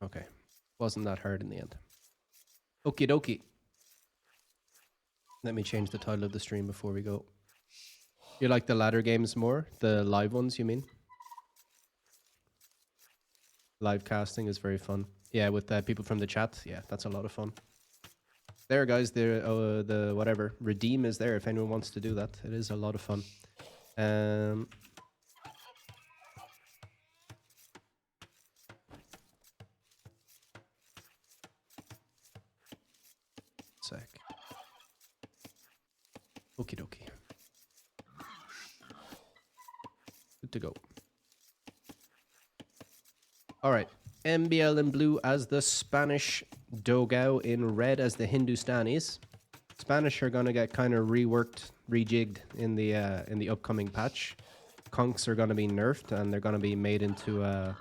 Okay. Wasn't that hard in the end. Okie dokie. Let me change the title of the stream before we go. You like the ladder games more? The live ones, you mean? Live casting is very fun. Yeah, with people from the chat. Yeah, that's a lot of fun. There, guys, the whatever. Redeem is there if anyone wants to do that. It is a lot of fun. Sec. Okie dokie. Good to go. All right. MbL in blue as the Spanish, Dogao in red as the Hindustanis. Spanish are gonna get kind of reworked, rejigged in the upcoming patch. Conks are gonna be nerfed and they're gonna be made into a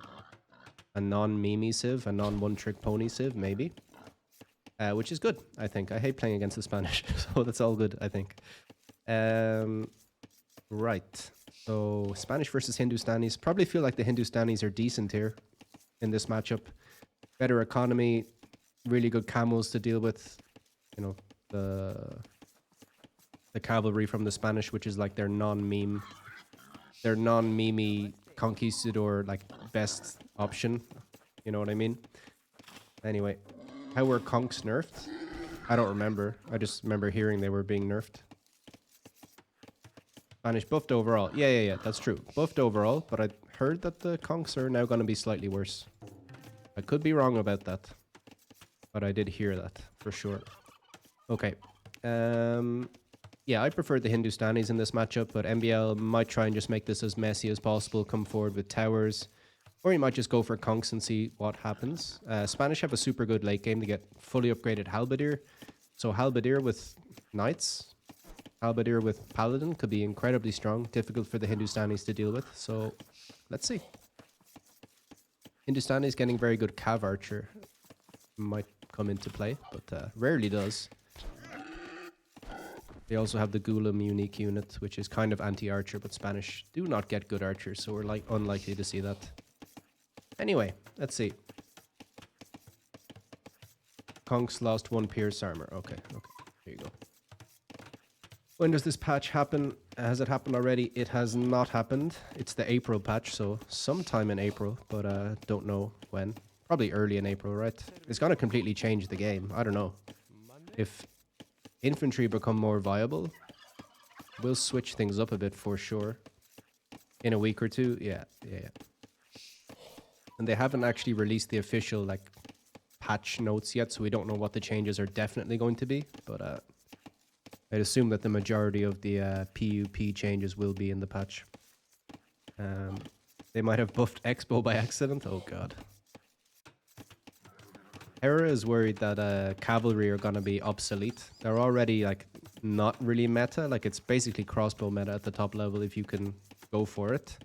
non-meme civ, a non-one-trick pony civ, maybe. Which is good, I think. I hate playing against the Spanish, so that's all good, I think. Right. So Spanish versus Hindustanis. Probably feel like the Hindustanis are decent here in this matchup. Better economy, really good camels to deal with. You know, the cavalry from the Spanish, which is like their non-meme conquistador like best option. You know what I mean? Anyway, how were conks nerfed? I don't remember. I just remember hearing they were being nerfed. Spanish buffed overall. Yeah, that's true. Buffed overall, but I heard that the conks are now going to be slightly worse. I could be wrong about that, but I did hear that for sure. Okay. Yeah, I prefer the Hindustanis in this matchup, but MbL might try and just make this as messy as possible, come forward with towers, or you might just go for conks and see what happens. Spanish have a super good late game to get fully upgraded Halberdier. So Halberdier with Knights, Halberdier with Paladin could be incredibly strong, difficult for the Hindustanis to deal with. So let's see. Hindustanis getting very good Cav Archer might come into play, but rarely does. They also have the Gulam unique unit, which is kind of anti-archer, but Spanish do not get good archers, so we're like unlikely to see that. Anyway, let's see. Conks lost 1 Pierce armor. Okay, there you go. When does this patch happen? Has it happened already? It has not happened. It's the April patch, so sometime in April, but don't know when. Probably early in April, right? It's gonna completely change the game. I don't know. If infantry become more viable, we'll switch things up a bit for sure. In a week or two, yeah. And they haven't actually released the official like patch notes yet, so we don't know what the changes are definitely going to be. But I'd assume that the majority of the PUP changes will be in the patch. They might have buffed Expo by accident. Oh god. Hera is worried that cavalry are gonna be obsolete. They're already like not really meta. Like it's basically crossbow meta at the top level if you can go for it.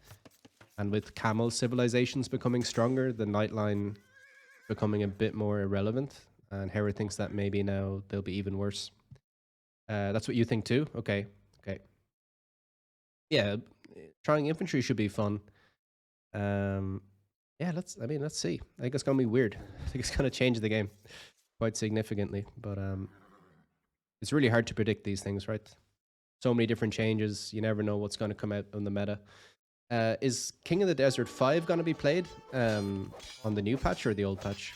And with camel civilizations becoming stronger, the Nightline becoming a bit more irrelevant. And Hera thinks that maybe now they'll be even worse. That's what you think too? Okay. Yeah, trying infantry should be fun. Yeah, let's see. I think it's gonna be weird. I think it's gonna change the game quite significantly. But it's really hard to predict these things, right? So many different changes. You never know what's gonna come out on the meta. Is King of the Desert 5 gonna be played on the new patch or the old patch?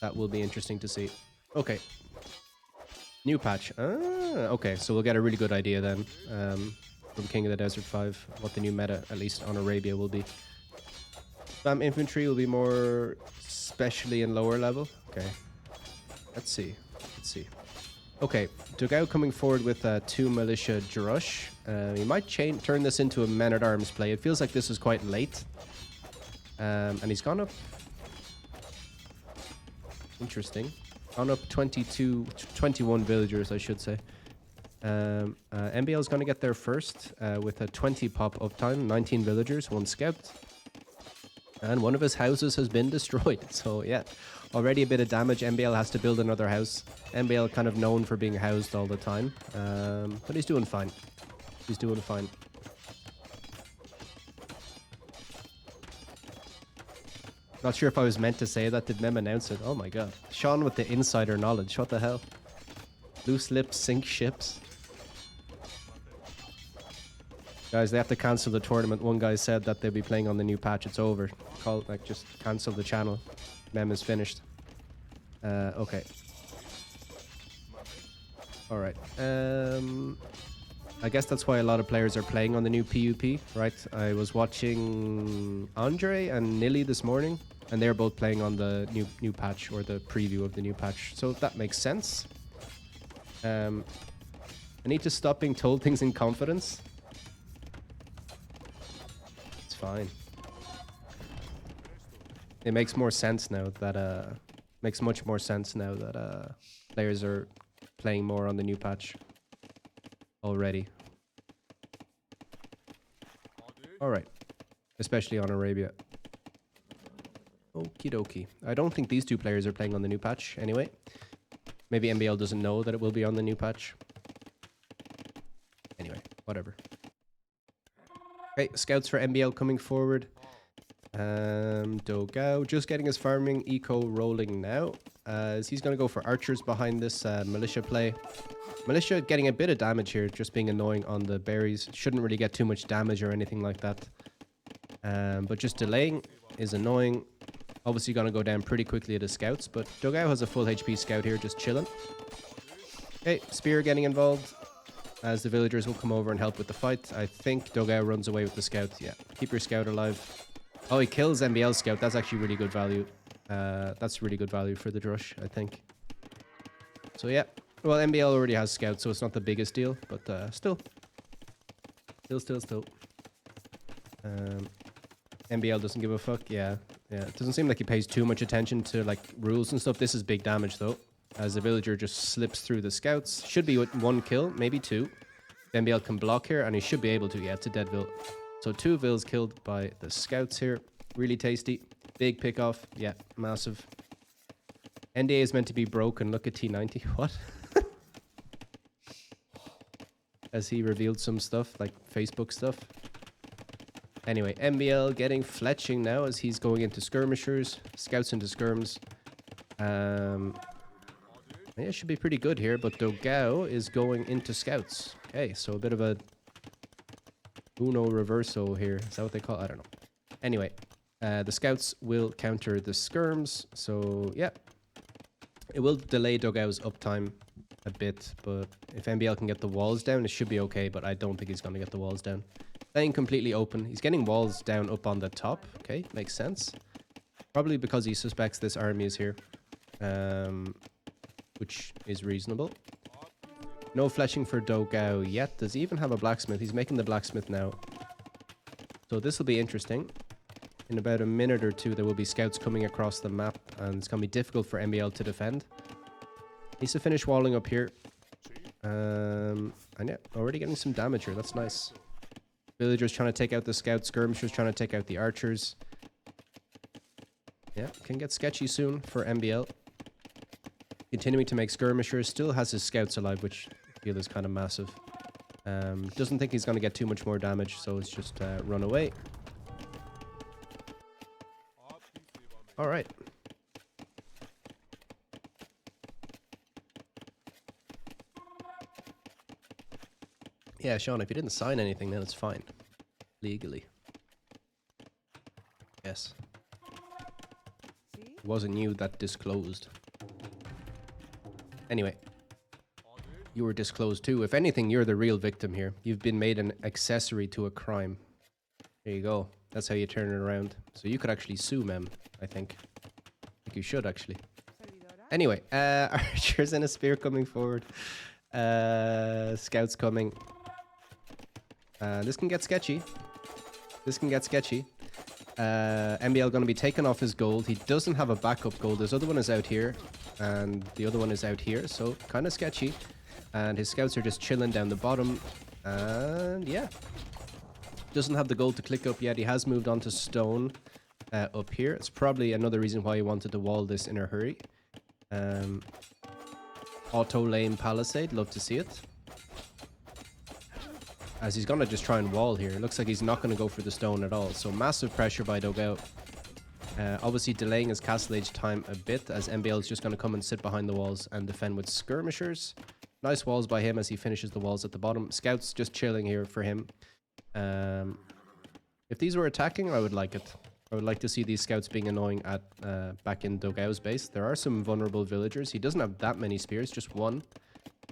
That will be interesting to see. Okay. New patch. Okay, so we'll get a really good idea then from King of the Desert 5, what the new meta, at least on Arabia, will be. Spam infantry will be more specially in lower level. Okay. Let's see. Okay, Dogao coming forward with 2 militia Drush. He might turn this into a men-at-arms play. It feels like this is quite late. And he's gone up... Interesting. Gone up 21 villagers, I should say. MbL is going to get there first with a 20 pop uptime, 19 villagers, 1 scout. And one of his houses has been destroyed. So yeah, already a bit of damage. MbL has to build another house. MbL kind of known for being housed all the time. But he's doing fine. Not sure if I was meant to say that. Did Mem announce it? Oh my god. Sean with the insider knowledge. What the hell? Loose lips sink ships. Guys, they have to cancel the tournament. One guy said that they'll be playing on the new patch. It's over. Call, like, just cancel the channel. Mem is finished. Okay. Alright. I guess that's why a lot of players are playing on the new PUP, right? I was watching Andre and Nilly this morning, and they're both playing on the new patch, or the preview of the new patch. So that makes sense. I need to stop being told things in confidence. It's fine. It makes more sense now that makes much more sense now that players are playing more on the new patch already. Alright. Especially on Arabia. Okie dokie. I don't think these two players are playing on the new patch anyway. Maybe MbL doesn't know that it will be on the new patch. Anyway, whatever. Okay, scouts for MbL coming forward. Dogao just getting his farming eco rolling now, as he's going to go for archers behind this militia play. Militia getting a bit of damage here, just being annoying on the berries. Shouldn't really get too much damage or anything like that. But just delaying is annoying. Obviously going to go down pretty quickly at his scouts, but Dogao has a full HP scout here, just chilling. Okay, spear getting involved, as the villagers will come over and help with the fight. I think Dogao runs away with the scout. Yeah, keep your scout alive. Oh, he kills MbL's scout. That's actually really good value. That's really good value for the Drush, I think. So yeah. Well, MbL already has scouts, so it's not the biggest deal, but still. Still. MbL doesn't give a fuck. Yeah. It doesn't seem like he pays too much attention to like rules and stuff. This is big damage though, as the villager just slips through the scouts. Should be with 1 kill, maybe 2. MbL can block here, and he should be able to. Yeah, it's a dead vill. So 2 vills killed by the scouts here. Really tasty. Big pick off. Yeah, massive. NDA is meant to be broken. Look at T90. What? As he revealed some stuff, like Facebook stuff. Anyway, MbL getting fletching now as he's going into skirmishers. Scouts into skirms. Yeah, it should be pretty good here, but Dogao is going into scouts. Okay, so a bit of a Uno reverso here. Is that what they call it? I don't know. Anyway, the scouts will counter the skirms. So, yeah. It will delay Dogao's uptime a bit, but if MbL can get the walls down, it should be okay, but I don't think he's going to get the walls down. Playing completely open. He's getting walls down up on the top. Okay, makes sense. Probably because he suspects this army is here, which is reasonable. No fletching for Dogao yet. Does he even have a blacksmith? He's making the blacksmith now. So this will be interesting. In about a minute or two, there will be scouts coming across the map, and it's going to be difficult for MbL to defend. Needs to finish walling up here. And yeah, already getting some damage here. That's nice. Villagers trying to take out the scouts. Skirmishers trying to take out the archers. Yeah, can get sketchy soon for MbL. Continuing to make skirmishers. Still has his scouts alive, which I feel is kind of massive. Doesn't think he's going to get too much more damage, so it's just run away. Alright. Yeah, Sean, if you didn't sign anything, then it's fine. Legally. Yes. It wasn't you that disclosed. Anyway. You were disclosed too. If anything, you're the real victim here. You've been made an accessory to a crime. There you go. That's how you turn it around. So you could actually sue Mem, I think. I think you should, actually. Anyway, archers and a spear coming forward. Scouts coming. This can get sketchy. MbL going to be taken off his gold. He doesn't have a backup gold. His other one is out here, and the other one is out here, so kind of sketchy. And his scouts are just chilling down the bottom, and yeah. Doesn't have the gold to click up yet. He has moved on to stone up here. It's probably another reason why he wanted to wall this in a hurry. Auto lane palisade, love to see it. As he's gonna just try and wall here. It looks like he's not gonna go for the stone at all. So massive pressure by Dogao. Obviously delaying his castle age time a bit, as MbL is just going to come and sit behind the walls and defend with skirmishers. Nice walls by him as he finishes the walls at the bottom. Scouts just chilling here for him. If these were attacking, I would like it. I would like to see these scouts being annoying at back in Dogao's base. There are some vulnerable villagers. He doesn't have that many spears, just one.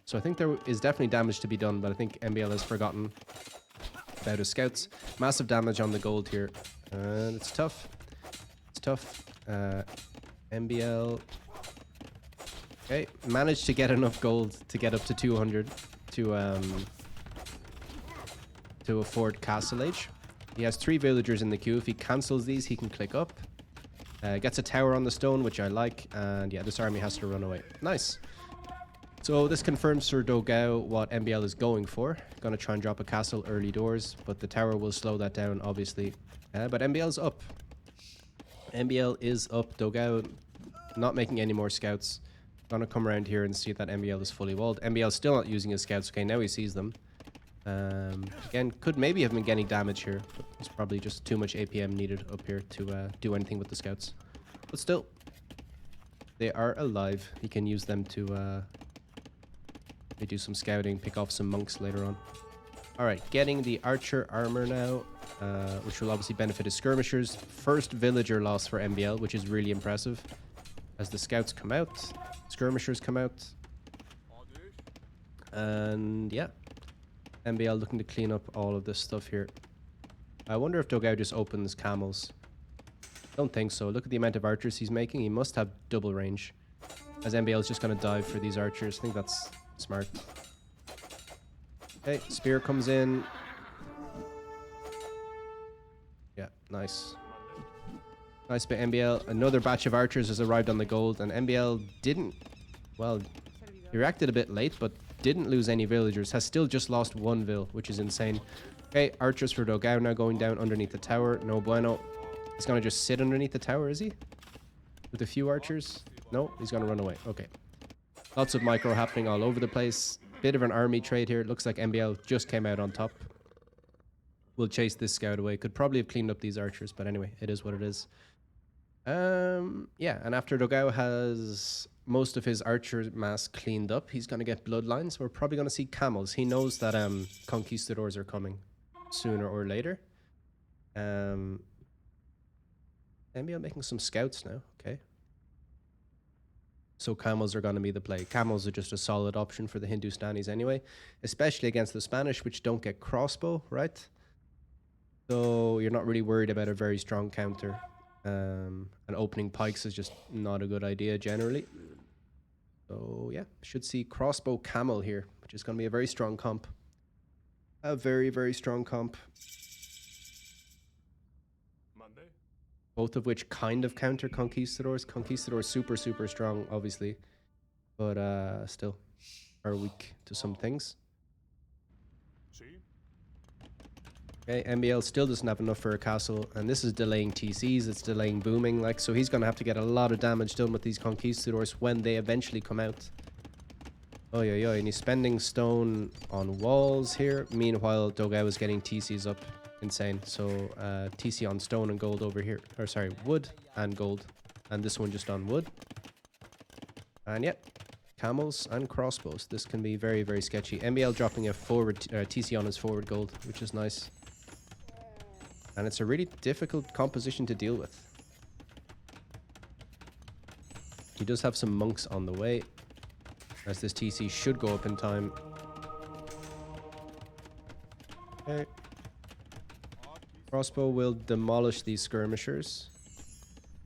So I think there is definitely damage to be done, but I think MbL has forgotten about his scouts. Massive damage on the gold here. And it's tough. It's tough. MbL. Okay, managed to get enough gold to get up to 200 to afford castle age. He has 3 villagers in the queue. If he cancels these, he can click up. Gets a tower on the stone, which I like. And yeah, this army has to run away. Nice. So this confirms for Dogao what MbL is going for. Gonna try and drop a castle early doors, but the tower will slow that down, obviously. But MbL's up. MbL is up. Dogao not making any more scouts. Gonna come around here and see that MbL is fully walled. MbL still not using his scouts. Okay, now he sees them. Again, could maybe have been getting damage here, but it's probably just too much APM needed up here to do anything with the scouts. But still, they are alive. He can use them to do some scouting, pick off some monks later on. Alright, getting the archer armor now, which will obviously benefit his skirmishers. First villager loss for MbL, which is really impressive. As the scouts come out, skirmishers come out. And yeah, MbL looking to clean up all of this stuff here. I wonder if Dogao just opens camels. Don't think so. Look at the amount of archers he's making. He must have double range. As MbL is just going to dive for these archers. I think that's smart. Okay, spear comes in. Yeah, nice. Nice by MbL. Another batch of archers has arrived on the gold, and MbL didn't... Well, he reacted a bit late, but didn't lose any villagers. Has still just lost 1 vill, which is insane. Okay, archers for Dogao now going down underneath the tower. No bueno. He's going to just sit underneath the tower, is he? With a few archers? No, he's going to run away. Okay. Lots of micro happening all over the place. Bit of an army trade here. It looks like MbL just came out on top. We'll chase this scout away. Could probably have cleaned up these archers, but anyway, it is what it is. Yeah, and after Dogao has most of his archer mass cleaned up, he's going to get bloodlines. We're probably going to see camels. He knows that conquistadors are coming sooner or later. MbL making some scouts now. Okay. So camels are going to be the play. Camels are just a solid option for the Hindustanis anyway, especially against the Spanish, which don't get crossbow, right? So you're not really worried about a very strong counter. And opening pikes is just not a good idea generally. So yeah, should see crossbow camel here, which is going to be a very strong comp. A very, very strong comp. Both of which kind of counter conquistadors. Conquistadors super, super strong, obviously. But still are weak to some things. Okay, MbL still doesn't have enough for a castle, and this is delaying TCs, it's delaying booming, like, so he's gonna have to get a lot of damage done with these conquistadors when they eventually come out. Oh yeah, yeah, and he's spending stone on walls here. Meanwhile, Dogao is getting TCs up. Insane. So TC on stone and gold over here, or sorry, wood and gold, and this one just on wood. And yep, camels and crossbows. This can be very, very sketchy. MbL dropping a forward TC on his forward gold, which is nice. And it's a really difficult composition to deal with. He does have some monks on the way, as this TC should go up in time. Okay. Crossbow will demolish these skirmishers,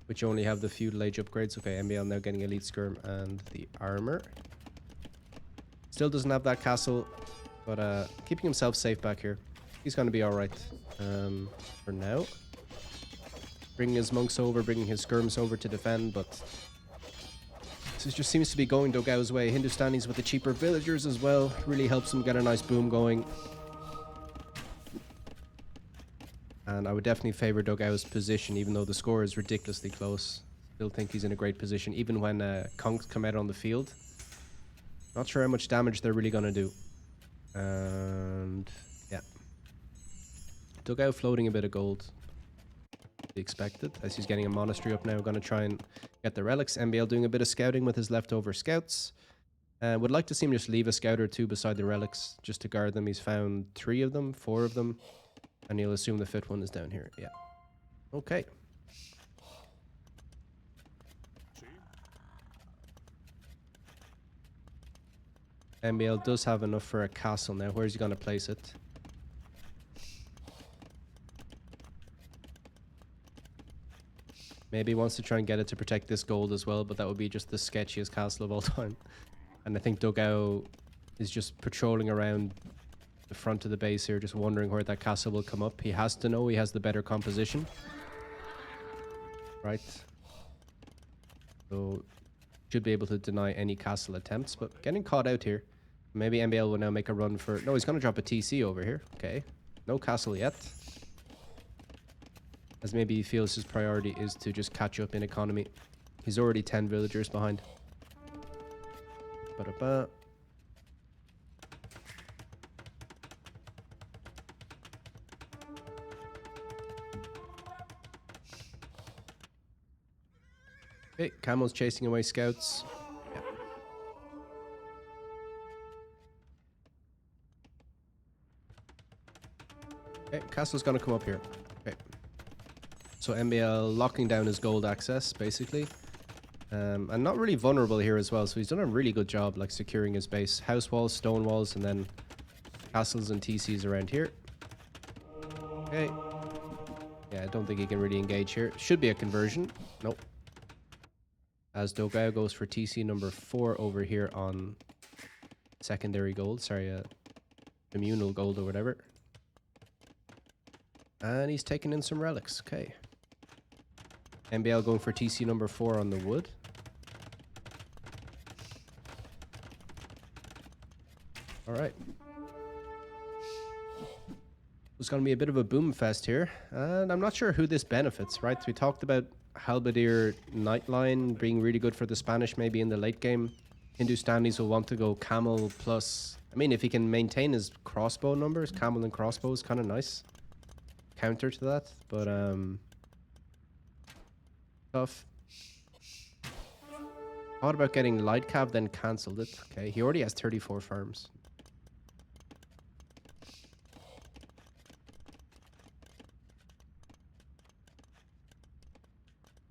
which only have the feudal age upgrades. Okay, MbL now getting elite skirm and the armor. Still doesn't have that castle, but keeping himself safe back here. He's going to be alright for now. Bringing his monks over, bringing his skirms over to defend, but this just seems to be going Dogao's way. Hindustanis with the cheaper villagers as well really helps him get a nice boom going. And I would definitely favor Dogao's position, even though the score is ridiculously close. Still think he's in a great position, even when conks come out on the field. Not sure how much damage they're really going to do. And yeah. Dogao floating a bit of gold. expected, as he's getting a monastery up now. Going to try and get the relics. MbL doing a bit of scouting with his leftover scouts. Would like to see him just leave a scout or two beside the relics just to guard them. He's found 3 of them, 4 of them, and he'll assume the 5th one is down here. Yeah. Okay. MbL does have enough for a castle now. Where's he going to place it? Maybe he wants to try and get it to protect this gold as well, but that would be just the sketchiest castle of all time. And I think Dogao is just patrolling around the front of the base here, just wondering where that castle will come up. He has to know he has the better composition. Right. So, should be able to deny any castle attempts, but getting caught out here. Maybe MbL will now make a run for... No, he's going to drop a TC over here. Okay. No castle yet. As maybe he feels his priority is to just catch up in economy. He's already 10 villagers behind. Ba-da-ba. Okay, Camel's chasing away scouts. Yeah. Okay, Castle's gonna come up here. Okay. So MbL locking down his gold access, basically. And not really vulnerable here as well, so he's done a really good job, like, securing his base. House walls, stone walls, and then castles and TCs around here. Okay. Yeah, I don't think he can really engage here. Should be a conversion. Nope. As Dogao goes for TC number 4 over here on secondary gold. Sorry, communal gold or whatever. And he's taking in some relics. Okay. MbL going for TC number 4 on the wood. Alright. It's going to be a bit of a boom fest here. And I'm not sure who this benefits, right? We talked about Halberdier Nightline being really good for the Spanish maybe in the late game. Hindustanis will want to go camel plus... I mean, if he can maintain his crossbow numbers, camel and crossbow is kind of nice. Counter to that, but tough. Thought about getting light cav, then cancelled it. Okay, he already has 34 farms.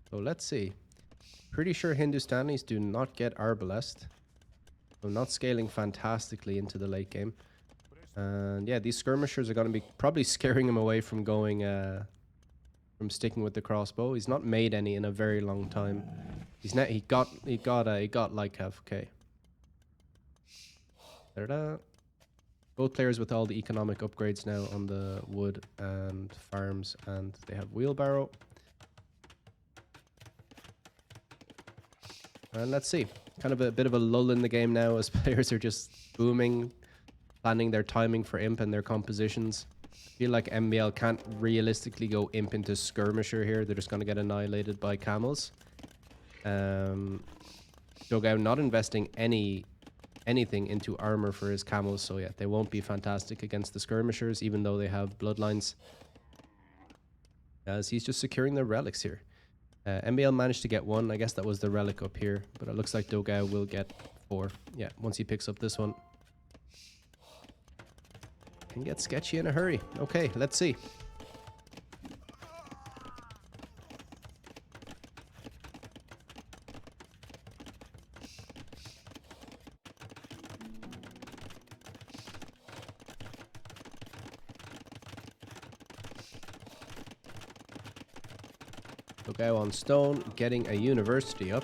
So let's see. Pretty sure Hindustanis do not get Arbalest. So not scaling fantastically into the late game. And yeah, these skirmishers are going to be probably scaring him away from going, from sticking with the crossbow. He's not made any in a very long time. He's not. He got light cav. Okay. Da-da-da. Both players with all the economic upgrades now on the wood and farms, and they have wheelbarrow. And let's see. Kind of a bit of a lull in the game now as players are just booming, planning their timing for imp and their compositions. I feel like MbL can't realistically go imp into skirmisher here. They're just going to get annihilated by camels. Dogao not investing anything into armor for his camels, so yeah, they won't be fantastic against the skirmishers, even though they have bloodlines. As he's just securing the relics here. MbL managed to get 1. I guess that was the relic up here, but it looks like Dogao will get 4. Yeah, once he picks up this one. Can get sketchy in a hurry. Okay, let's see. Dogao on stone, getting a university up.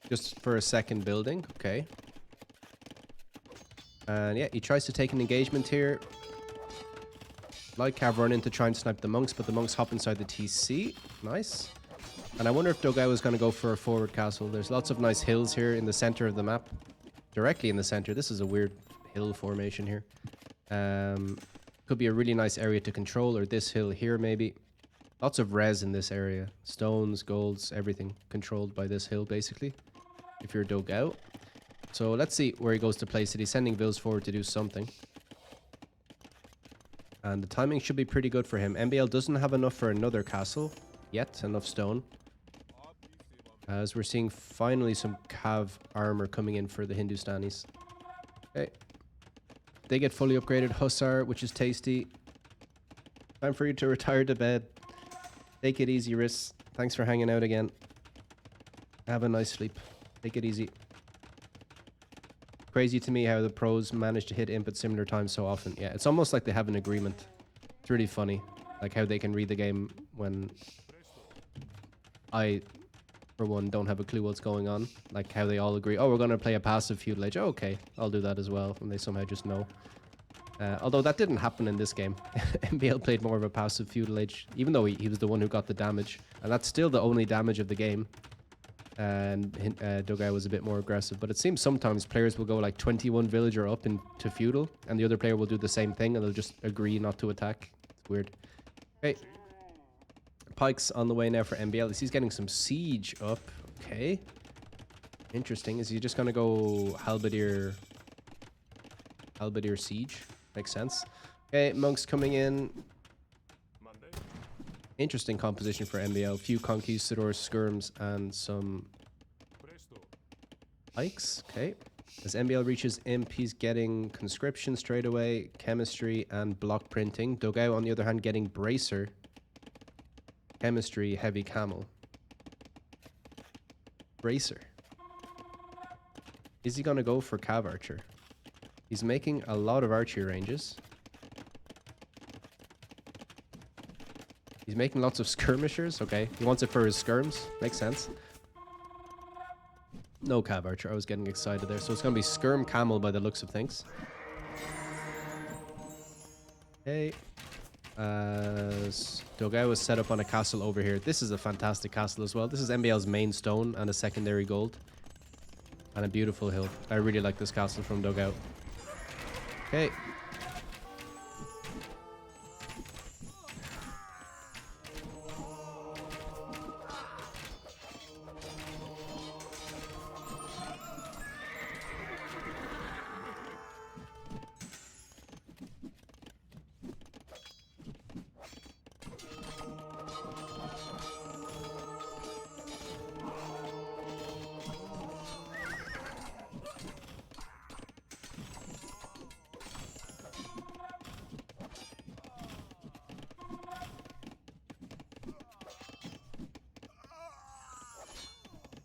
Just for a second building, okay. And yeah, he tries to take an engagement here. Light cav run in to try and snipe the monks, but the monks hop inside the TC. Nice. And I wonder if Dogao is going to go for a forward castle. There's lots of nice hills here in the center of the map. Directly in the center. This is a weird hill formation here. Could be a really nice area to control, or this hill here maybe. Lots of res in this area. Stones, golds, everything controlled by this hill basically. If you're Dogao. So let's see where he goes to place it. He's sending Vills forward to do something. And the timing should be pretty good for him. MbL doesn't have enough for another castle yet, enough stone. As we're seeing finally some cav armor coming in for the Hindustanis. Okay. They get fully upgraded Hussar, which is tasty. Time for you to retire to bed. Take it easy, Riss. Thanks for hanging out again. Have a nice sleep. Take it easy. Crazy to me how the pros manage to hit imp at similar times so often. Yeah, it's almost like they have an agreement. It's really funny. Like how they can read the game when I, for one, don't have a clue what's going on. Like how they all agree, oh, we're going to play a passive feudal age. Oh, okay, I'll do that as well. And they somehow just know. Although that didn't happen in this game. MbL played more of a passive feudal age, even though he was the one who got the damage. And that's still the only damage of the game. And Dogao was a bit more aggressive. But it seems sometimes players will go like 21 villager up into feudal, and the other player will do the same thing, and they'll just agree not to attack. It's weird. Okay. Pike's on the way now for MbL. He's getting some siege up. Okay. Interesting. Is he just going to go Halberdier siege? Makes sense. Okay, monks coming in. Interesting composition for MbL. Few conquistadors, skirms, and some pikes. Okay. As MbL reaches imp, he's getting conscription straight away, chemistry, and block printing. Dogao, on the other hand, getting bracer, chemistry, heavy camel. Bracer. Is he going to go for cav archer? He's making a lot of archery ranges. He's making lots of skirmishers. Okay, he wants it for his skirms. Makes sense. No cav archer. I was getting excited there. So it's going to be skirm camel by the looks of things. Okay. Dogao is set up on a castle over here. This is a fantastic castle as well. This is MbL's main stone and a secondary gold. And a beautiful hill. I really like this castle from Dogao. Okay.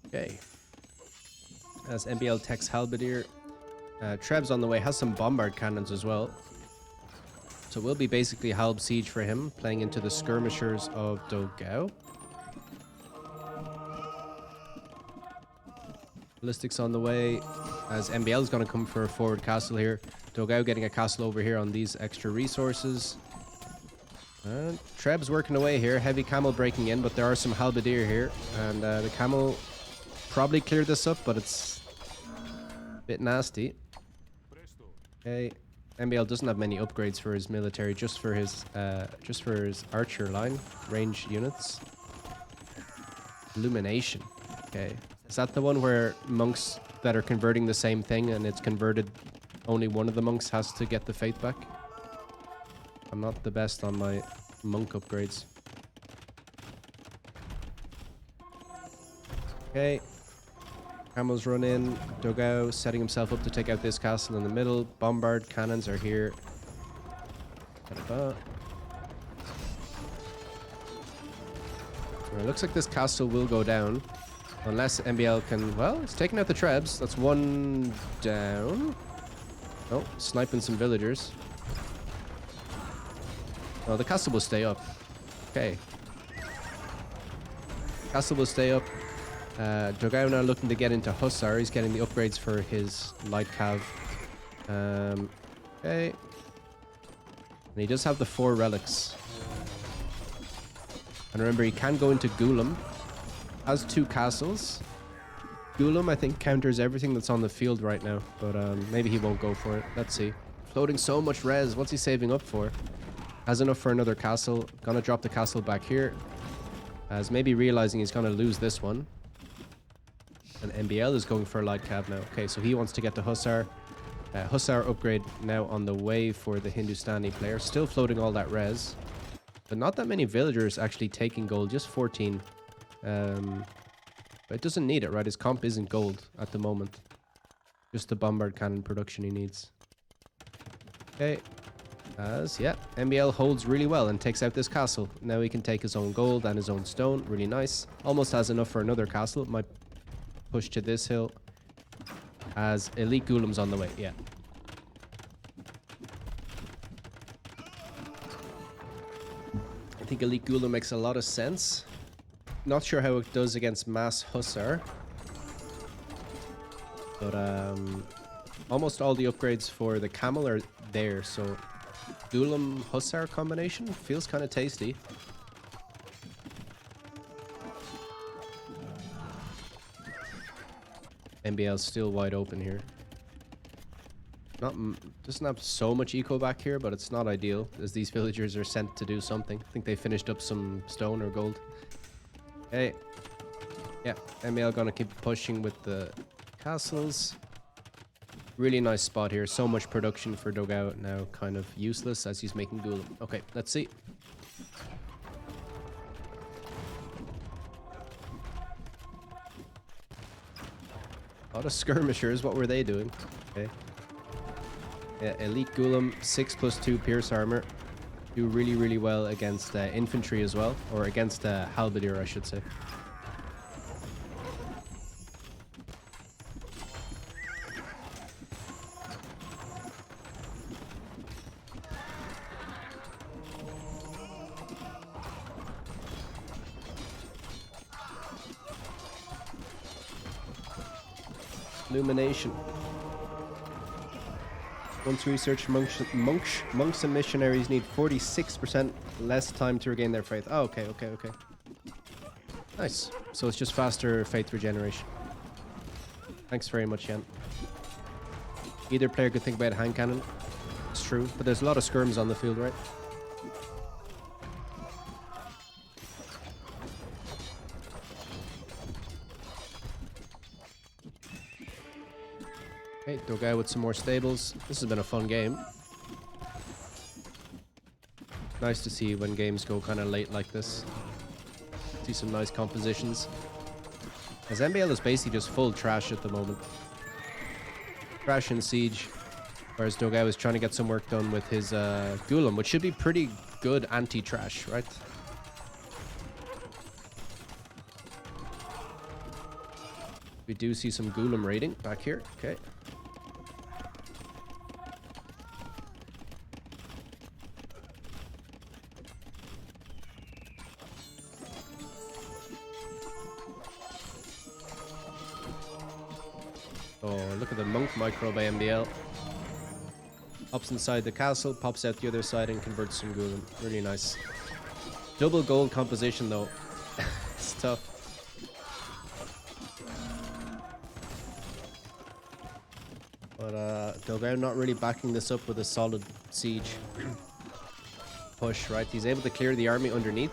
Okay. As MbL techs Halberdier. Treb's on the way, has some bombard cannons as well. So it will be basically Halb siege for him, playing into the skirmishers of Dogao. Ballistics on the way, as MbL is going to come for a forward castle here. Dogao getting a castle over here on these extra resources. And Treb's working away here, heavy camel breaking in, but there are some Halberdier here. And the camel probably cleared this up, but it's a bit nasty. Okay, MbL doesn't have many upgrades for his military, just for his archer line, range units. Illumination. Okay, is that the one where monks that are converting the same thing and it's converted? Only one of the monks has to get the faith back. I'm not the best on my monk upgrades. Okay. Camels run in. Dogao setting himself up to take out this castle in the middle. Bombard cannons are here. Well, it looks like this castle will go down. Unless MbL can... Well, it's taking out the Trebs. That's one down. Oh, sniping some villagers. Oh, the castle will stay up. Okay. Castle will stay up. Dogao now looking to get into Hussar. He's getting the upgrades for his light cav. Okay. And he does have the 4 relics. And remember, he can go into Gulam. Has 2 castles. Gulam, I think, counters everything that's on the field right now. But maybe he won't go for it. Let's see. Floating so much res. What's he saving up for? Has enough for another castle. Gonna drop the castle back here. As maybe realizing he's gonna lose this one. And MbL is going for a light cav now. Okay, so he wants to get to Hussar. Hussar upgrade now on the way for the Hindustani player. Still floating all that res. But not that many villagers actually taking gold. Just 14. But it doesn't need it, right? His comp isn't gold at the moment. Just the bombard cannon production he needs. Okay. Yeah, MbL holds really well and takes out this castle. Now he can take his own gold and his own stone. Really nice. Almost has enough for another castle. Might push to this hill. As elite golems on the way. Yeah. I think elite golem makes a lot of sense. Not sure how it does against mass hussar. But almost all the upgrades for the camel are there, so golem hussar combination feels kind of tasty. MbL's still wide open here. Doesn't have so much eco back here, but it's not ideal as these villagers are sent to do something. I think they finished up some stone or gold. Okay. Yeah, MbL gonna keep pushing with the castles. Really nice spot here. So much production for Dogao, now kind of useless as he's making golem. Okay, let's see. A lot of skirmishers. What were they doing? Okay. Yeah, elite golem, 6+2 pierce armor. Do really, really well against infantry as well, or against halberdier, I should say. Illumination. Once researched, monks and missionaries need 46% less time to regain their faith. Oh, okay. Nice. So it's just faster faith regeneration. Thanks very much, Jan. Either player could think about hand cannon. It's true, but there's a lot of skirms on the field, right? Okay, Dogao with some more stables. This has been a fun game. Nice to see when games go kind of late like this. See some nice compositions. As MbL is basically just full trash at the moment. Trash and siege. Whereas Dogao is trying to get some work done with his golem, which should be pretty good anti-trash, right? We do see some golem raiding back here. Okay. Oh, look at the monk micro by MbL. Hops inside the castle, pops out the other side and converts some golem. Really nice. Double gold composition though. It's tough. But Dogao not really backing this up with a solid siege push, right? He's able to clear the army underneath,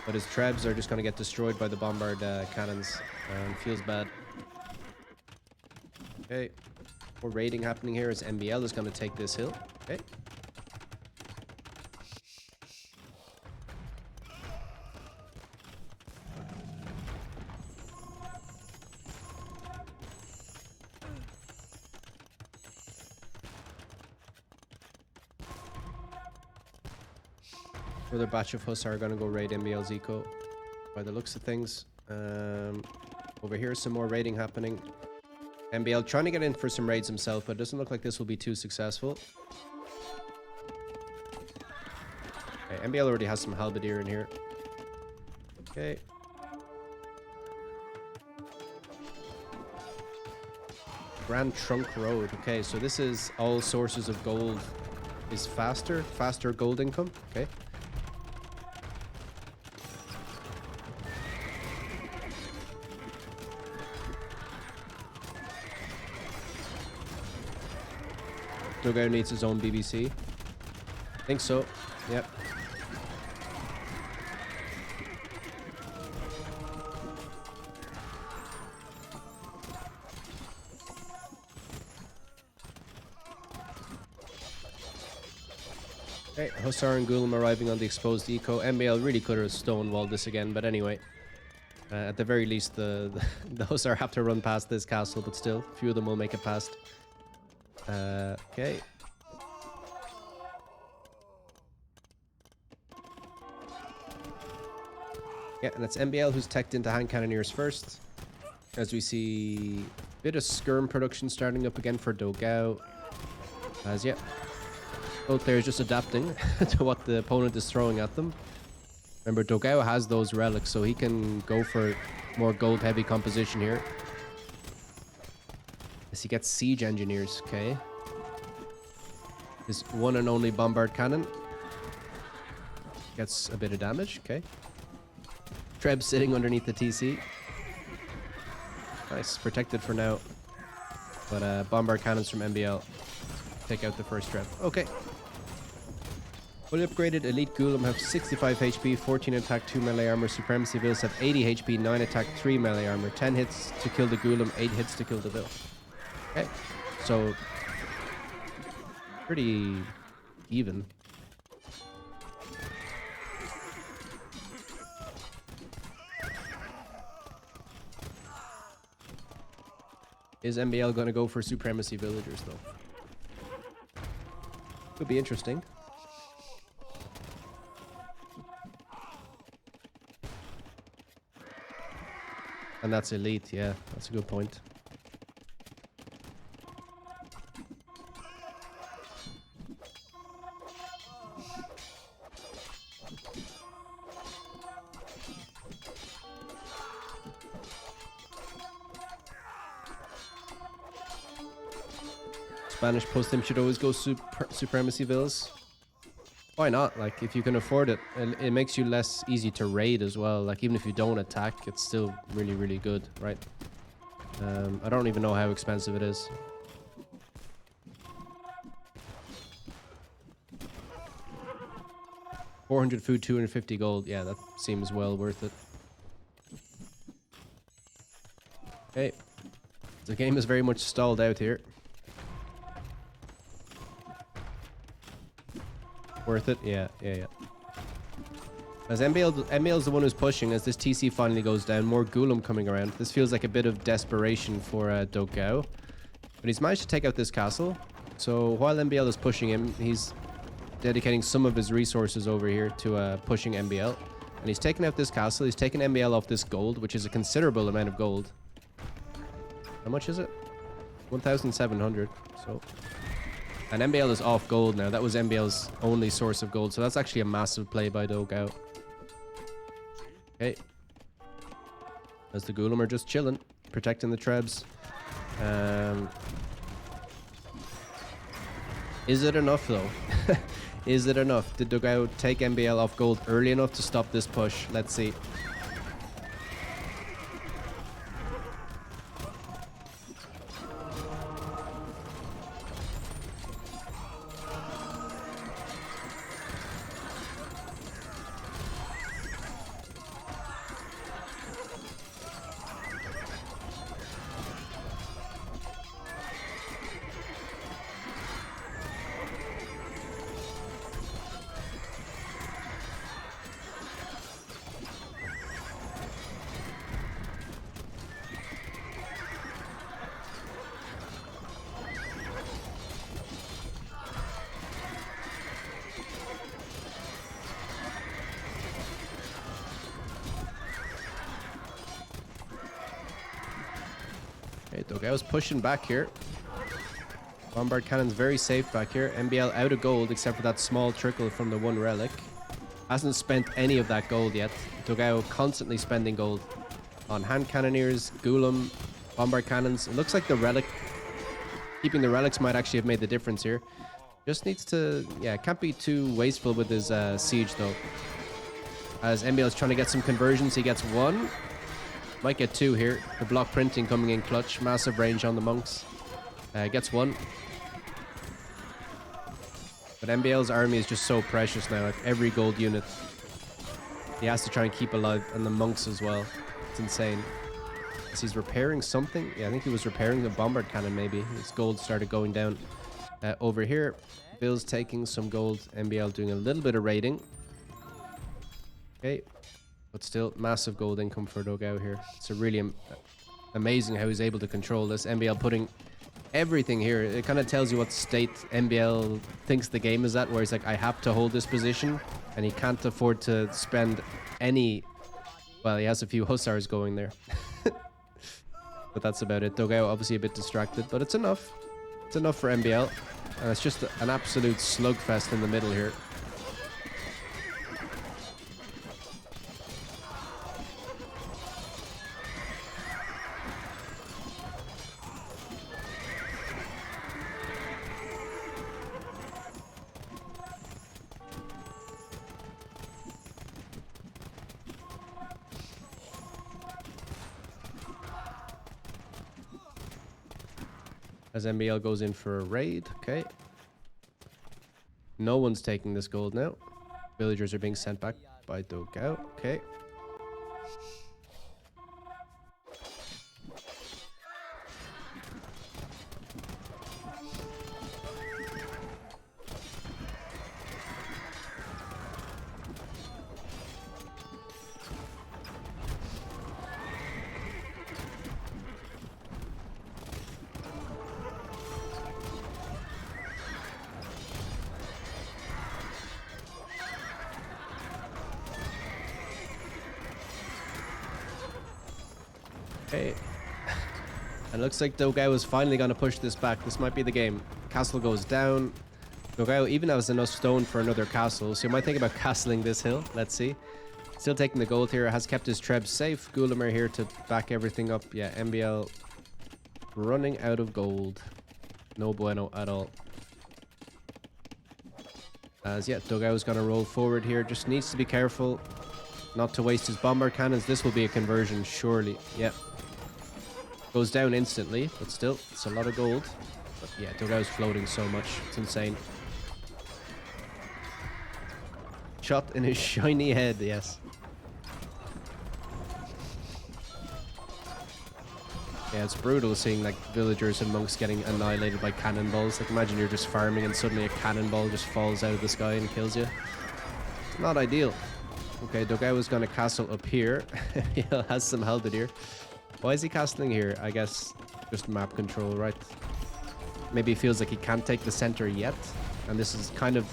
but his trebs are just going to get destroyed by the bombard cannons, and feels bad. Okay, more raiding happening here as MbL is going to take this hill. Okay. Another batch of Hussar are going to go raid MbL's eco by the looks of things. Over here, some more raiding happening. MbL trying to get in for some raids himself, but it doesn't look like this will be too successful. Okay, MbL already has some halberdier in here. Okay. Grand Trunk Road. Okay, so this is all sources of gold is faster gold income. Okay. Dogao needs his own BBC. Think so. Yep. Okay, Hussar and Gulum arriving on the exposed eco. MbL really could have stonewalled this again, but anyway. At the very least, the Hussar have to run past this castle, but still, a few of them will make it past. Okay. Yeah, and it's MbL who's teched into hand cannoneers first. As we see a bit of skirm production starting up again for Dogao. As yeah, both players just adapting to what the opponent is throwing at them. Remember, Dogao has those relics, so he can go for more gold heavy composition here. As he gets siege engineers, okay. His one and only bombard cannon gets a bit of damage, okay. Treb sitting underneath the TC. Nice, protected for now. But bombard cannons from MbL take out the first Treb. Okay. Fully upgraded elite Gulum have 65 HP, 14 attack, 2 melee armor. Supremacy Vills have 80 HP, 9 attack, 3 melee armor. 10 hits to kill the Gulum, 8 hits to kill the Vill. Okay, so pretty even. Is MbL going to go for Supremacy Villagers, though? Could be interesting. And that's elite, yeah, that's a good point. Spanish post-him should always go Supremacy Vills. Why not? Like, if you can afford it, it makes you less easy to raid as well. Like, even if you don't attack, it's still really, really good, right? I don't even know how expensive it is. $400 food, 250 gold. Yeah, that seems well worth it. Okay. The game is very much stalled out here. Worth it? Yeah. As MbL's the one who's pushing. As this TC finally goes down, more Gulum coming around. This feels like a bit of desperation for Dogao. But he's managed to take out this castle. So while MbL is pushing him, he's dedicating some of his resources over here to pushing MbL. And he's taken out this castle. He's taken MbL off this gold, which is a considerable amount of gold. How much is it? 1,700. So... And MbL is off gold now. That was MbL's only source of gold. So that's actually a massive play by Dogao. Okay. As the Gulum are just chilling. Protecting the Trebs. Is it enough though? Is it enough? Did Dogao take MbL off gold early enough to stop this push? Let's see. Okay, Dogao's pushing back here. Bombard cannon's very safe back here. MbL out of gold except for that small trickle from the one relic. Hasn't spent any of that gold yet. Dogao constantly spending gold on hand cannoneers, Gulum, bombard cannons. It looks like the relic, keeping the relics might actually have made the difference here. Just needs to, yeah, can't be too wasteful with his siege though. As MbL is trying to get some conversions, he gets one. Might get two here. The block printing coming in clutch. Massive range on the monks. Gets one. But MbL's army is just so precious now. Like every gold unit he has to try and keep alive. And the monks as well. It's insane. As he's repairing something. Yeah, I think he was repairing the bombard cannon maybe. His gold started going down. Over here, Bill's taking some gold. MbL doing a little bit of raiding. Okay. But still, massive gold income for Dogao here. It's a really amazing how he's able to control this. MbL putting everything here. It kind of tells you what state MbL thinks the game is at, where he's like, I have to hold this position, and he can't afford to spend any... Well, he has a few hussars going there. But that's about it. Dogao obviously a bit distracted, but it's enough. It's enough for MbL. And it's just an absolute slugfest in the middle here. As MbL goes in for a raid. Okay. No one's taking this gold now. Villagers are being sent back by Dogao. Okay. Okay. And looks like Dogao is finally going to push this back. This might be the game. Castle goes down. Dogao even has enough stone for another castle, so you might think about castling this hill. Let's see. Still taking the gold here. Has kept his Treb safe. Gulamer here to back everything up. Yeah, MbL running out of gold. No bueno at all. As yeah, Dogao is going to roll forward here. Just needs to be careful not to waste his bombard cannons. This will be a conversion, surely. Yep. Goes down instantly, but still, it's a lot of gold. But yeah, Dogao's floating so much. It's insane. Shot in his shiny head, yes. Yeah, it's brutal seeing like villagers and monks getting annihilated by cannonballs. Like imagine you're just farming and suddenly a cannonball just falls out of the sky and kills you. It's not ideal. Okay, Dogao is going to castle up here. He has some halberdier. Why is he castling here? I guess just map control, right? Maybe he feels like he can't take the center yet. And this is kind of...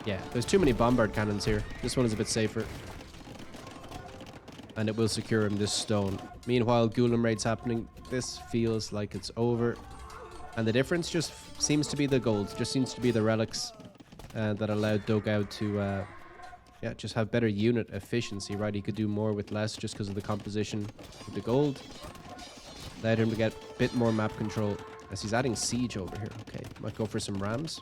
Yeah, there's too many bombard cannons here. This one is a bit safer. And it will secure him this stone. Meanwhile, Gulam raid's happening. This feels like it's over. And the difference just seems to be the gold. Just seems to be the relics that allowed Dogao to... yeah, just have better unit efficiency, right? He could do more with less just because of the composition of the gold. Allowed him to get a bit more map control as he's adding siege over here. Okay, might go for some rams.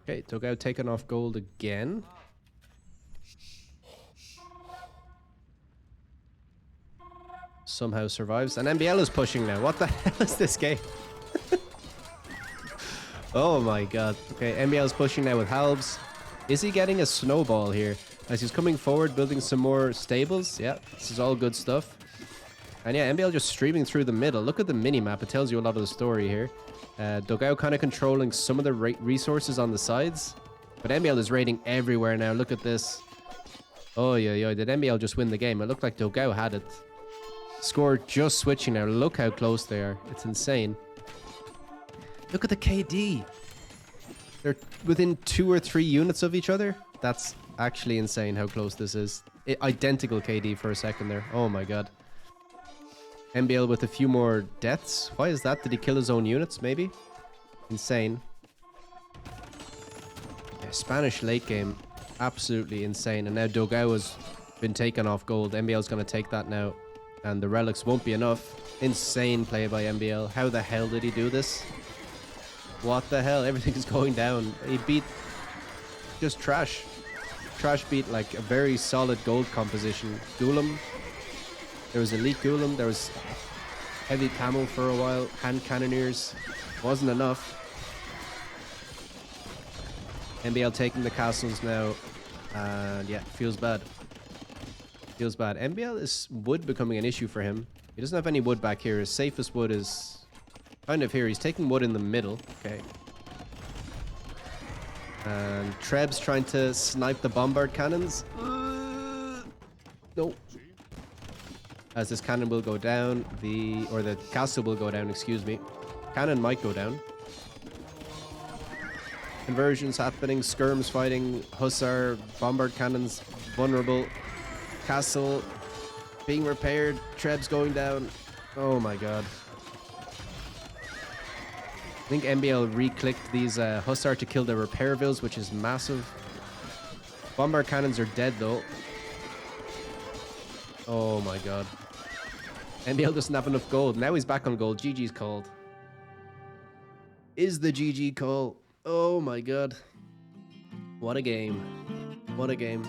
Okay, Dogao taking off gold again. Somehow survives. And MbL is pushing now. What the hell is this game? Oh my god. Okay, MbL is pushing now with halbs. Is he getting a snowball here? As he's coming forward, building some more stables. Yeah, this is all good stuff. And yeah, MbL just streaming through the middle. Look at the mini-map. It tells you a lot of the story here. Dogao kind of controlling some of the resources on the sides. But MbL is raiding everywhere now. Look at this. Oh, yeah. Did MbL just win the game? It looked like Dogao had it. Score just switching now. Look how close they are. It's insane. Look at the KD. They're within 2 or 3 units of each other. That's actually insane how close this is. Identical KD for a second there. Oh my god. MbL with a few more deaths. Why is that? Did he kill his own units, maybe? Insane. Yeah, Spanish late game. Absolutely insane. And now Dogao has been taken off gold. MbL's going to take that now. And the relics won't be enough. Insane play by MbL. How the hell did he do this? What the hell? Everything's going down. He beat... just trash. Trash beat like a very solid gold composition. Gulam. There was Elite Gulam. There was Heavy camel for a while. Hand cannoneers. Wasn't enough. MbL taking the castles now. And yeah, feels bad. Feels bad. MbL is wood becoming an issue for him. He doesn't have any wood back here. His safest wood is kind of here. He's taking wood in the middle. Okay. And Treb's trying to snipe the bombard cannons. No. As this cannon will go down, the castle will go down, excuse me. Cannon might go down. Conversions happening, skirms fighting, hussar, bombard cannons vulnerable. Castle being repaired, Treb's going down. Oh my god. I think MbL re-clicked these hussar to kill the repair vills, which is massive. Bombard cannons are dead though. Oh my god. MbL doesn't have enough gold. Now he's back on gold. GG's called. Is the GG call? Oh my god. What a game. What a game.